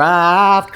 Craft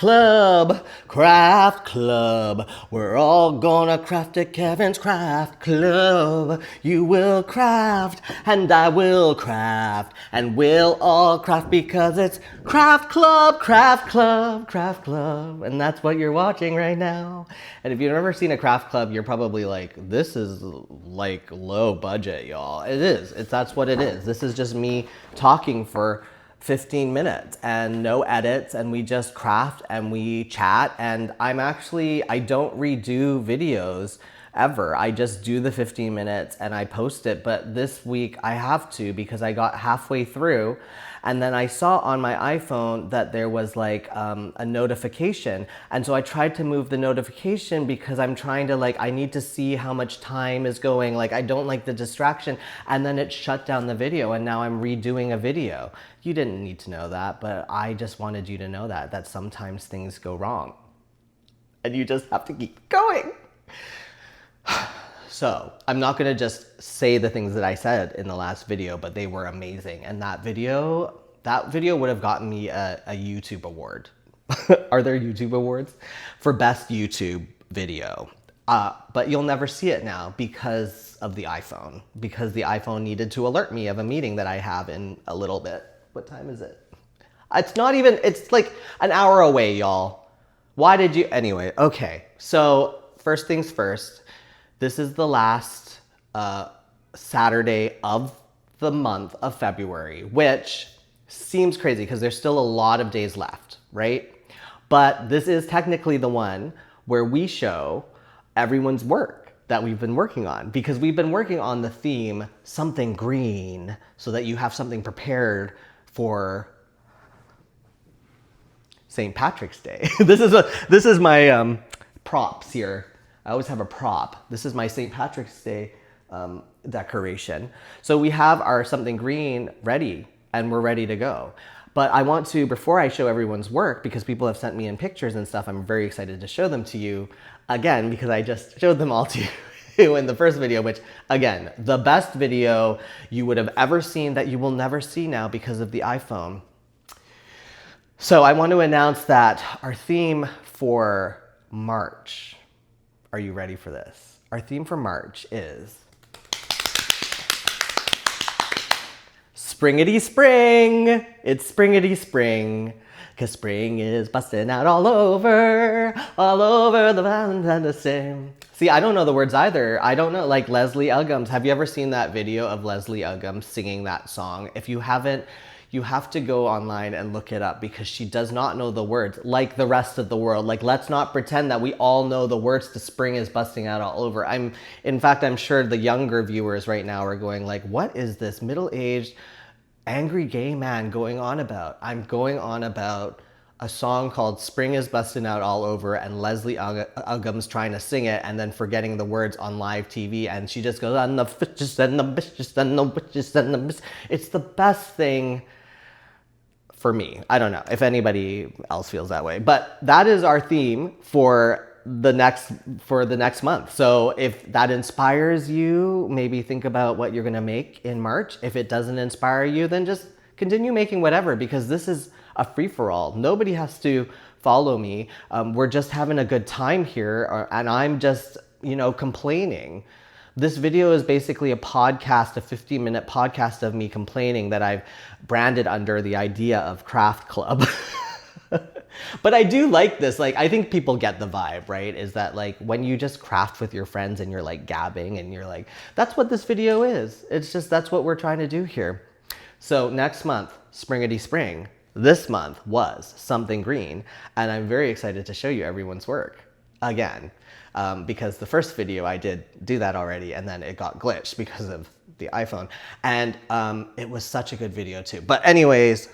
Club, we're all gonna craft at Kevin's Craft Club. You will craft, and I will craft, and we'll all craft because it's Craft Club, Craft Club, Craft Club. And that's what you're watching right now. And if you've never seen a Craft Club, you're probably like, this is like low budget, y'all. It is, that's what it is. This is just me talking for 15 minutes and no edits, and we just craft and we chat. And I don't redo videos ever. I just do the 15 minutes and I post it. But this week I have to, because I got halfway through and then I saw on my iPhone that there was like a notification. And so I tried to move the notification because I'm trying to I need to see how much time is going. I don't like the distraction. And then it shut down the video and now I'm redoing a video. You didn't need to know that, but I just wanted you to know that sometimes things go wrong and you just have to keep going. So I'm not gonna just say the things that I said in the last video, but they were amazing. And that video would have gotten me a YouTube award. Are there YouTube awards? For best YouTube video. But you'll never see it now because of the iPhone. Because the iPhone needed to alert me of a meeting that I have in a little bit. What time is it? It's like an hour away, y'all. Anyway, okay. So first things first. This is the last Saturday of the month of February, which seems crazy because there's still a lot of days left, right? But this is technically the one where we show everyone's work that we've been working on, because we've been working on the theme something green so that you have something prepared for St. Patrick's Day. This is my props here. I always have a prop. This is my St. Patrick's Day decoration. So we have our something green ready and we're ready to go. But I want to, before I show everyone's work, because people have sent me in pictures and stuff, I'm very excited to show them to you again, because I just showed them all to you in the first video, which again, the best video you would have ever seen that you will never see now because of the iPhone. So I want to announce that our theme for March, are you ready for this? Our theme for March is Springity Spring. It's Springity Spring, cause spring is busting out all over the Valentine's Day. See, I don't know the words either. I don't know, like Leslie Uggams. Have you ever seen that video of Leslie Uggams singing that song? If you haven't, you have to go online and look it up, because she does not know the words like the rest of the world. Like, let's not pretend that we all know the words to Spring is Busting Out All Over. In fact, I'm sure the younger viewers right now are going like, what is this middle-aged angry gay man going on about? I'm going on about a song called Spring is Busting Out All Over, and Leslie Uggams trying to sing it and then forgetting the words on live TV, and she just goes, and the fishes and the bitches and the witches and the mis-. It's the best thing for me. I don't know if anybody else feels that way, but that is our theme for the next month. So if that inspires you, maybe think about what you're gonna make in March. If it doesn't inspire you, then just continue making whatever, because this is a free-for-all. Nobody has to follow me. We're just having a good time here, and I'm just, complaining. This video is basically a podcast, a 15-minute podcast of me complaining that I've branded under the idea of Craft Club. But I do like this. I think people get the vibe, right? Is that when you just craft with your friends and you're gabbing and you're that's what this video is. It's just, that's what we're trying to do here. So next month, Springity Spring. This month was Something Green. And I'm very excited to show you everyone's work again. Because the first video I did do that already, and then it got glitched because of the iPhone. And it was such a good video too. But anyways,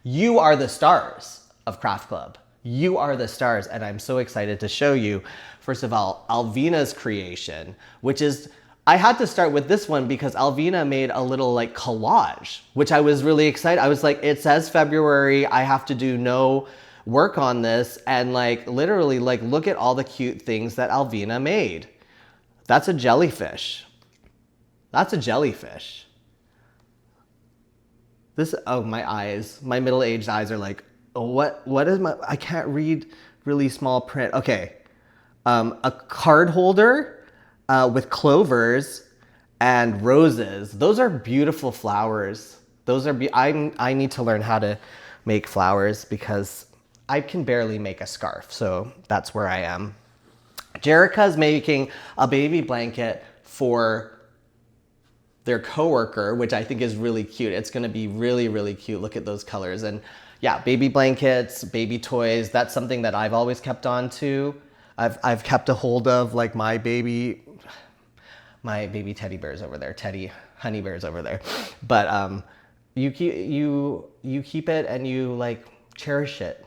you are the stars of Craft Club. You are the stars, and I'm so excited to show you, first of all, Alvina's creation, which is, I had to start with this one because Alvina made a little collage, which I was really excited. I was like, it says February, I have to do no work on this, and literally look at all the cute things that Alvina made. That's a jellyfish. That's a jellyfish. This, oh, my eyes, my middle-aged eyes are like, oh, what is my, I can't read really small print. Okay. A card holder with clovers and roses. Those are beautiful flowers. Those are, I need to learn how to make flowers because I can barely make a scarf. So that's where I am. Jerica's making a baby blanket for their coworker, which I think is really cute. It's gonna be really, really cute. Look at those colors. And yeah, baby blankets, baby toys, that's something that I've always kept on to. I've kept a hold of like my baby teddy bears over there, teddy honey bears over there. But you keep it and you like cherish it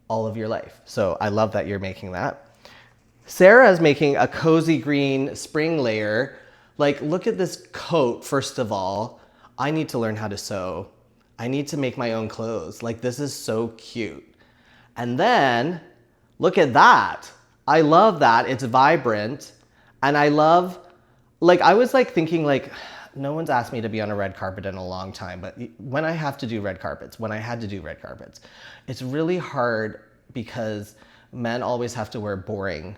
all of your life. So I love that you're making that. Sarah is making a cozy green spring layer. Like, look at this coat, first of all. I need to learn how to sew. I need to make my own clothes. Like, this is so cute. And then, look at that. I love that. It's vibrant. And I love, like, I was like thinking like, no one's asked me to be on a red carpet in a long time, but when I have to do red carpets, when I had to do red carpets, it's really hard because men always have to wear boring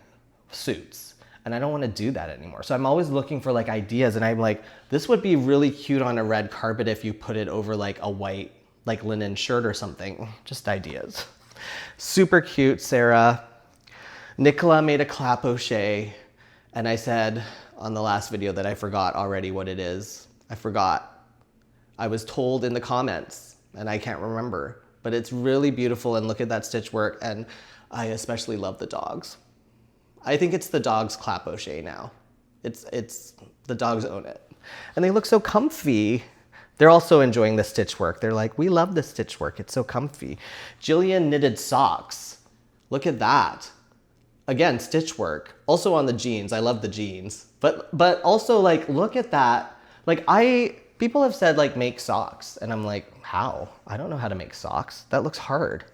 suits. And I don't want to do that anymore. So I'm always looking for like ideas, and I'm like, this would be really cute on a red carpet if you put it over like a white, like linen shirt or something. Just ideas. Super cute, Sarah. Nicola made a clap-o-chet, and I said on the last video that I forgot already what it is. I forgot. I was told in the comments, and I can't remember, but it's really beautiful, and look at that stitch work, and I especially love the dogs. I think it's the dogs' clap-o-chet now. It's the dogs own it. And they look so comfy. They're also enjoying the stitch work. They're like, we love the stitch work. It's so comfy. Jillian knitted socks. Look at that. Again, stitch work. Also on the jeans. I love the jeans. But also like, look at that. Like people have said like, make socks. And I'm like, how? I don't know how to make socks. That looks hard.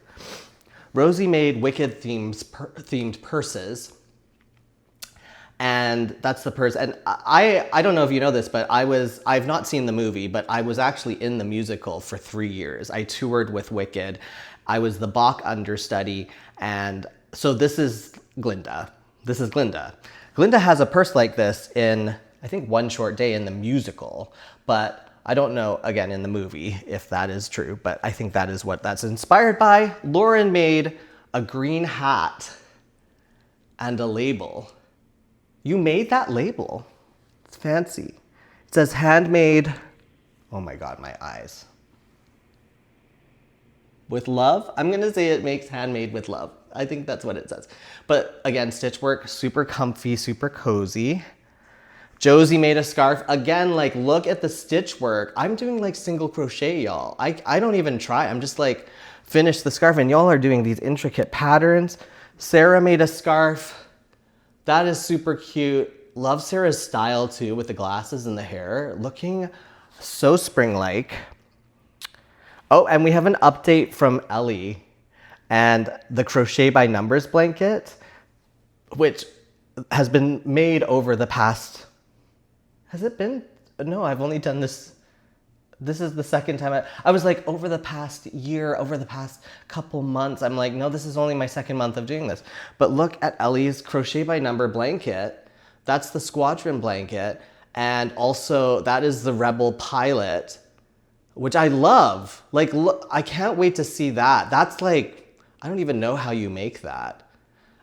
Rosie made Wicked themed purses. And that's the purse. And I don't know if you know this, but I've not seen the movie, but I was actually in the musical for 3 years. I toured with Wicked. I was the Bach understudy. And so this is Glinda. This is Glinda. Glinda has a purse like this in, I think, One Short Day in the musical, but I don't know, again, in the movie, if that is true, but I think that is what that's inspired by. Lauren made a green hat and a label. You made that label. It's fancy. It says handmade, oh my God, my eyes. With love? I'm gonna say it makes handmade with love. I think that's what it says. But again, stitch work, super comfy, super cozy. Josie made a scarf. Again, like look at the stitch work. I'm doing like single crochet, y'all. I don't even try. I'm just like, finish the scarf, and y'all are doing these intricate patterns. Sarah made a scarf. That is super cute. Love Sarah's style too, with the glasses and the hair. Looking so spring-like. Oh, and we have an update from Ellie and the Crochet by Numbers blanket, which has been made over the past, has it been? No, I've only done this. This is the second time I was like, over the past year, over the past couple months, I'm like, no, this is only my second month of doing this. But look at Ellie's Crochet by Number blanket. That's the squadron blanket. And also that is the Rebel pilot, which I love. Like, look, I can't wait to see that. That's like, I don't even know how you make that.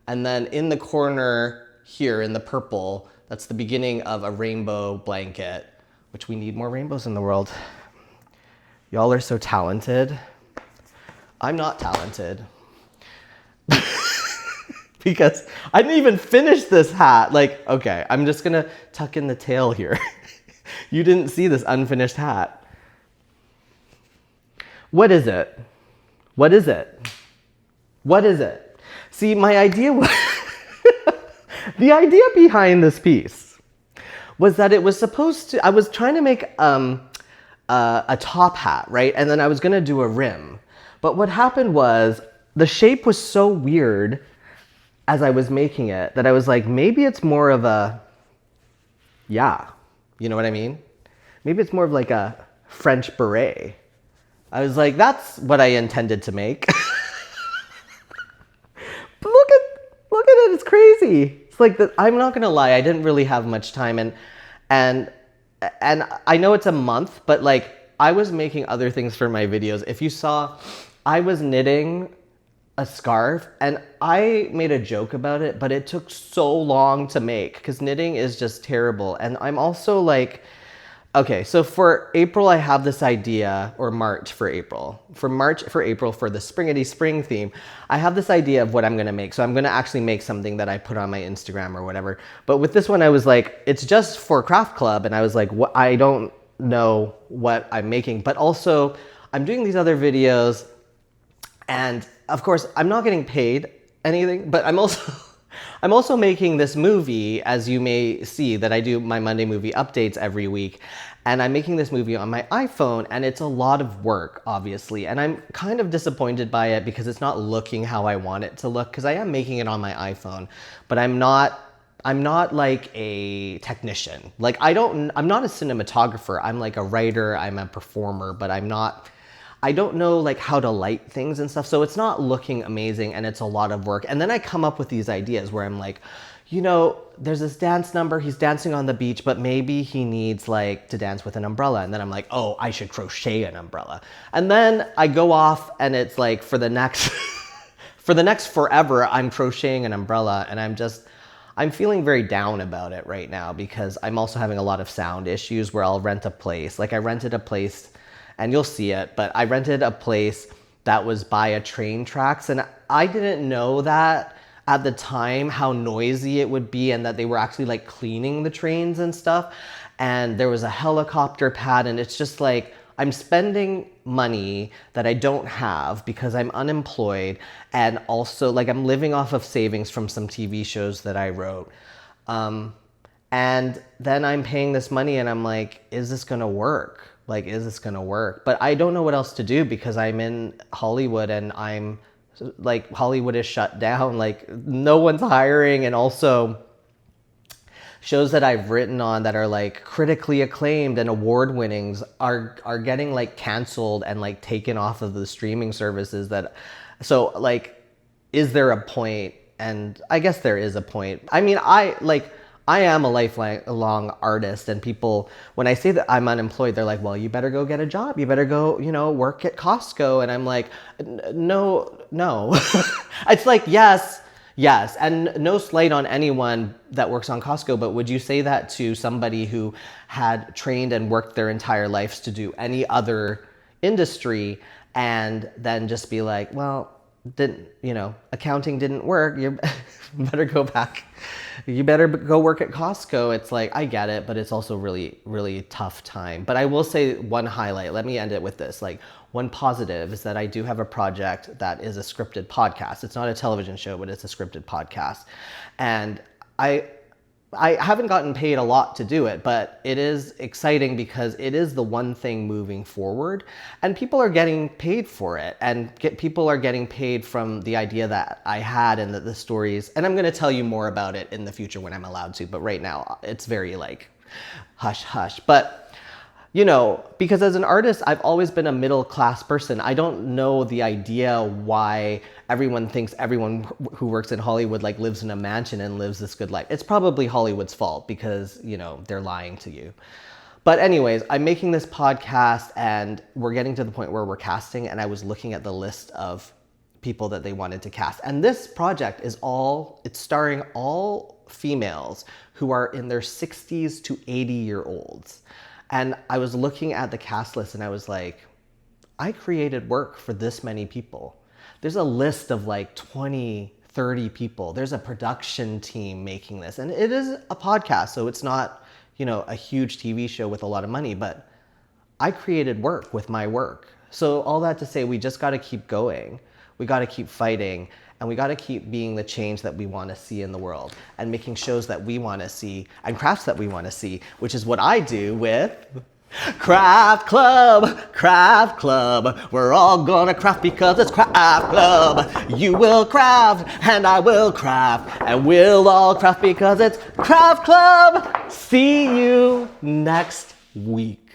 And then in the corner here in the purple, that's the beginning of a rainbow blanket, which we need more rainbows in the world. Y'all are so talented. I'm not talented. Because I didn't even finish this hat. Like, okay, I'm just gonna tuck in the tail here. You didn't see this unfinished hat. What is it? What is it? What is it? See, my idea was, the idea behind this piece was that it was supposed to, I was trying to make a top hat, right? And then I was gonna do a rim. But what happened was the shape was so weird as I was making it that I was like, maybe it's more of a, yeah, you know what I mean? Maybe it's more of like a French beret. I was like, that's what I intended to make. But look at it, it's crazy. It's like I'm not gonna lie, I didn't really have much time, and and I know it's a month, but like I was making other things for my videos. If you saw, I was knitting a scarf and I made a joke about it, but it took so long to make because knitting is just terrible. And I'm also like, okay, so for April, I have this idea, or March for April. For March for April, for the Springity Spring theme, I have this idea of what I'm gonna make. So I'm gonna actually make something that I put on my Instagram or whatever. But with this one, I was like, it's just for craft club. And I was like, what? I don't know what I'm making. But also, I'm doing these other videos. And of course, I'm not getting paid anything, but I'm also... I'm also making this movie, as you may see, that I do my Monday movie updates every week. And I'm making this movie on my iPhone, and it's a lot of work, obviously. And I'm kind of disappointed by it because it's not looking how I want it to look, because I am making it on my iPhone, but I'm not like a technician. Like I'm not a cinematographer. I'm like a writer, I'm a performer, but I don't know like how to light things and stuff. So it's not looking amazing and it's a lot of work. And then I come up with these ideas where I'm like, you know, there's this dance number, he's dancing on the beach, but maybe he needs like to dance with an umbrella. And then I'm like, oh, I should crochet an umbrella. And then I go off and it's like for the next, for the next forever, I'm crocheting an umbrella, and I'm feeling very down about it right now because I'm also having a lot of sound issues where I'll rent a place. Like I rented a place, and you'll see it, but I rented a place that was by a train tracks, and I didn't know that at the time how noisy it would be, and that they were actually like cleaning the trains and stuff. And there was a helicopter pad, and it's just like I'm spending money that I don't have because I'm unemployed, and also like I'm living off of savings from some TV shows that I wrote. And then I'm paying this money and I'm like, is this gonna work? Like, is this gonna work? But I don't know what else to do because I'm in Hollywood and I'm like, Hollywood is shut down. Like no one's hiring. And also shows that I've written on that are like critically acclaimed and award winnings are getting like canceled and like taken off of the streaming services that, so like, is there a point? And I guess there is a point. I mean, I am a lifelong artist, and people, when I say that I'm unemployed, they're like, well, you better go get a job. You better go, you know, work at Costco. And I'm like, no. It's like, yes. And no slight on anyone that works on Costco, but would you say that to somebody who had trained and worked their entire lives to do any other industry and then just be like, well, accounting didn't work. You better go back. You better go work at Costco. It's like, I get it, but it's also really, really tough time. But I will say one highlight. Let me end it with this. Like, one positive is that I do have a project that is a scripted podcast. It's not a television show, but it's a scripted podcast. And I haven't gotten paid a lot to do it, but it is exciting because it is the one thing moving forward, and people are getting paid for it, and people are getting paid from the idea that I had and the stories. And I'm going to tell you more about it in the future when I'm allowed to, but right now it's very like hush hush. But you know, because as an artist, I've always been a middle class person. I don't know the idea why everyone thinks everyone who works in Hollywood like lives in a mansion and lives this good life. It's probably Hollywood's fault because, you know, they're lying to you. But anyways, I'm making this podcast and we're getting to the point where we're casting, and I was looking at the list of people that they wanted to cast. And this project is it's starring all females who are in their 60s to 80-year-olds. And I was looking at the cast list and I was like, I created work for this many people. There's a list of like 20, 30 people. There's a production team making this. And it is a podcast, so it's not, you know, a huge TV show with a lot of money, but I created work with my work. So all that to say, we just gotta keep going. We gotta keep fighting, and we gotta keep being the change that we wanna see in the world, and making shows that we wanna see and crafts that we wanna see, which is what I do with Craft Club. Craft Club. We're all gonna craft because it's Craft Club. You will craft and I will craft, and we'll all craft because it's Craft Club. See you next week.